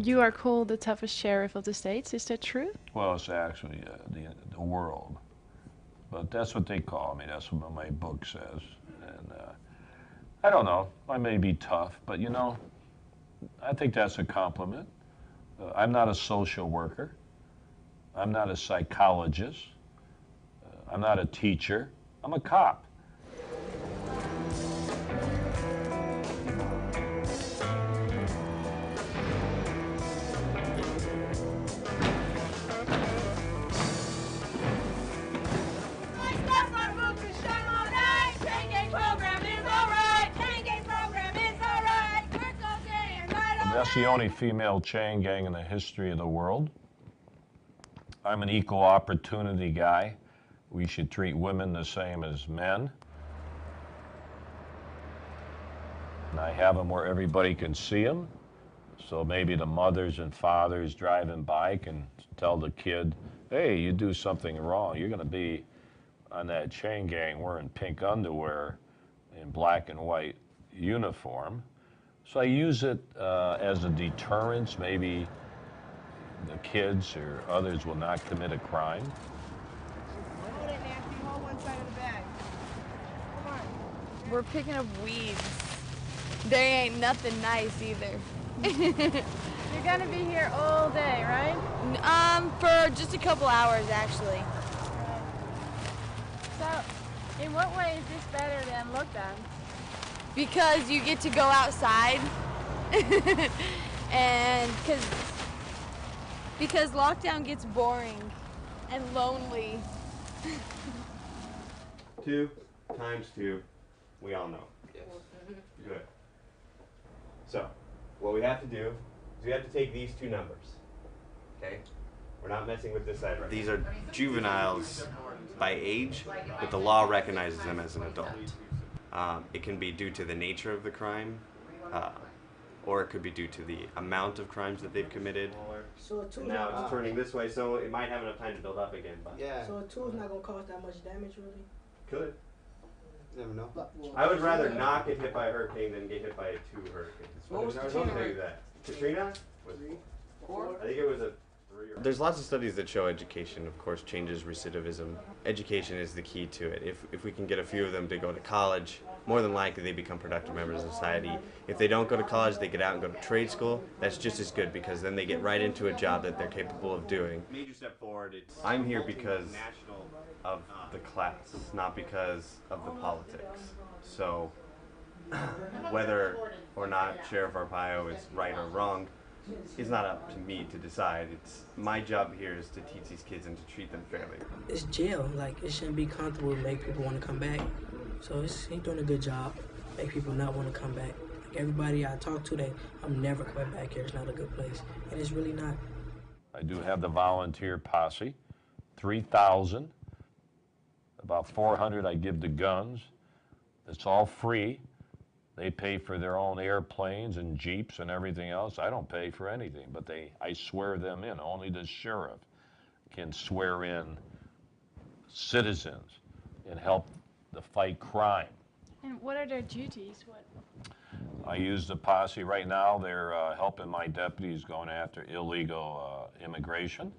you are called the toughest sheriff of the States. Is that true? Well, it's actually the world. But that's what they call me. That's what my book says. And I don't know. I may be tough, but you know, I think that's a compliment. I'm not a social worker. I'm not a psychologist. I'm not a teacher. I'm a cop. That's the only female chain gang in the history of the world. I'm an equal opportunity guy. We should treat women the same as men. And I have them where everybody can see them. So maybe the mothers and fathers driving by can tell the kid, hey, you do something wrong, you're going to be on that chain gang wearing pink underwear in black and white uniform. So I use it as a deterrence. Maybe the kids or others will not commit a crime. Hold it, Nancy. Hold one side of the bag. Come on. We're picking up weeds. They ain't nothing nice either. You're gonna be here all day, right? For just a couple hours, actually. So, in what way is this better than lockdown? Because you get to go outside, and because lockdown gets boring and lonely. 2 times 2, we all know. Yes. Good. So, what we have to do is we have to take these 2 numbers. Okay? We're not messing with this side right These are juveniles by age, but the law recognizes them as an adult. It can be due to the nature of the crime, or it could be due to the amount of crimes that they've committed. So a two now it's turning this way, so it might have enough time to build up again. But Yeah. So a tool's not gonna cause that much damage, really. could. Never know. I would rather not get hit by a hurricane than get hit by 2 hurricanes. What was Arizona Katrina? do that? Katrina? Was, 4? I think it was a 3 or There's lots of studies that show education, of course, changes recidivism. Education is the key to it. If we can get a few of them to go to college, more than likely they become productive members of society. If they don't go to college, they get out and go to trade school. That's just as good because then they get right into a job that they're capable of doing. major step forward. It's I'm here because national. of the class, not because of the politics. So whether or not Sheriff Arpaio is right or wrong is not up to me to decide. It's my job here is to teach these kids and to treat them fairly. It's jail. Like, it shouldn't be comfortable to make people want to come back. So he's doing a good job, make people not want to come back. Like, everybody I talk to, I'm never coming back here. It's not a good place. And it's really not. I do have the volunteer posse, 3,000. About 400 I give to guns. It's all free. They pay for their own airplanes and jeeps and everything else. I don't pay for anything, but I swear them in. Only the sheriff can swear in citizens and help the fight crime. And what are their duties? What? I use the posse right now. They're helping my deputies going after illegal immigration.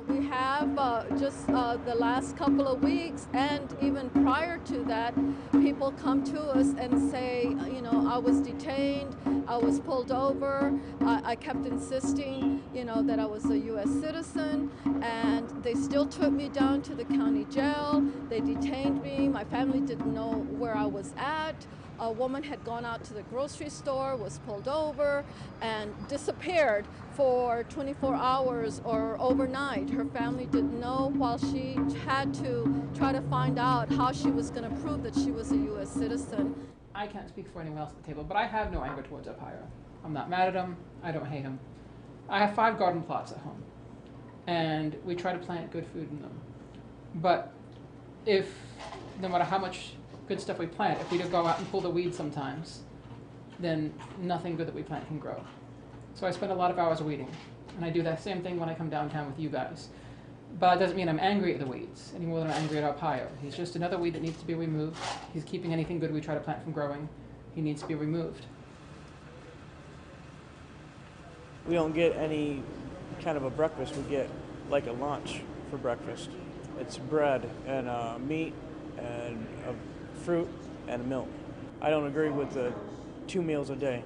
We have just the last couple of weeks, and even prior to that, people come to us and say, you know, I was detained, I was pulled over, I kept insisting, you know, that I was a U.S. citizen, and they still took me down to the county jail. They detained me. My family didn't know where I was at. A woman had gone out to the grocery store, was pulled over, and disappeared for 24 hours or overnight. Her family didn't know, while she had to try to find out how she was going to prove that she was a U.S. citizen. I can't speak for anyone else at the table, but I have no anger towards Arpaio. I'm not mad at him. I don't hate him. I have 5 garden plots at home, and we try to plant good food in them. But if, no matter how much good stuff we plant, if we don't go out and pull the weeds sometimes, then nothing good that we plant can grow. So I spend a lot of hours weeding, and I do that same thing when I come downtown with you guys. But it doesn't mean I'm angry at the weeds any more than I'm angry at Arpaio. He's just another weed that needs to be removed. He's keeping anything good we try to plant from growing. He needs to be removed. We don't get any kind of a breakfast. We get like a lunch for breakfast. It's bread and meat and fruit and milk. I don't agree with the 2 meals a day.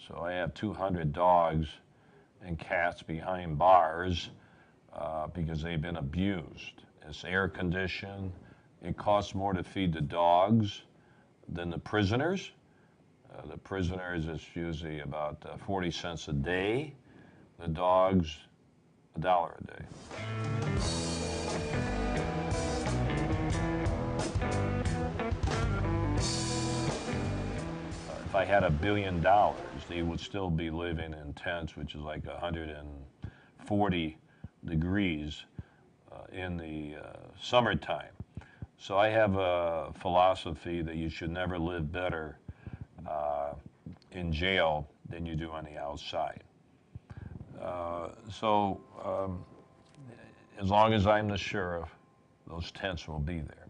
So I have 200 dogs and cats behind bars because they've been abused. It's air conditioned. It costs more to feed the dogs than the prisoners. The prisoners is usually about 40 cents a day. The dogs, $1 a day. If I had $1 billion, they would still be living in tents, which is like 140 degrees in the summertime. So I have a philosophy that you should never live better in jail than you do on the outside. So as long as I'm the sheriff, those tents will be there.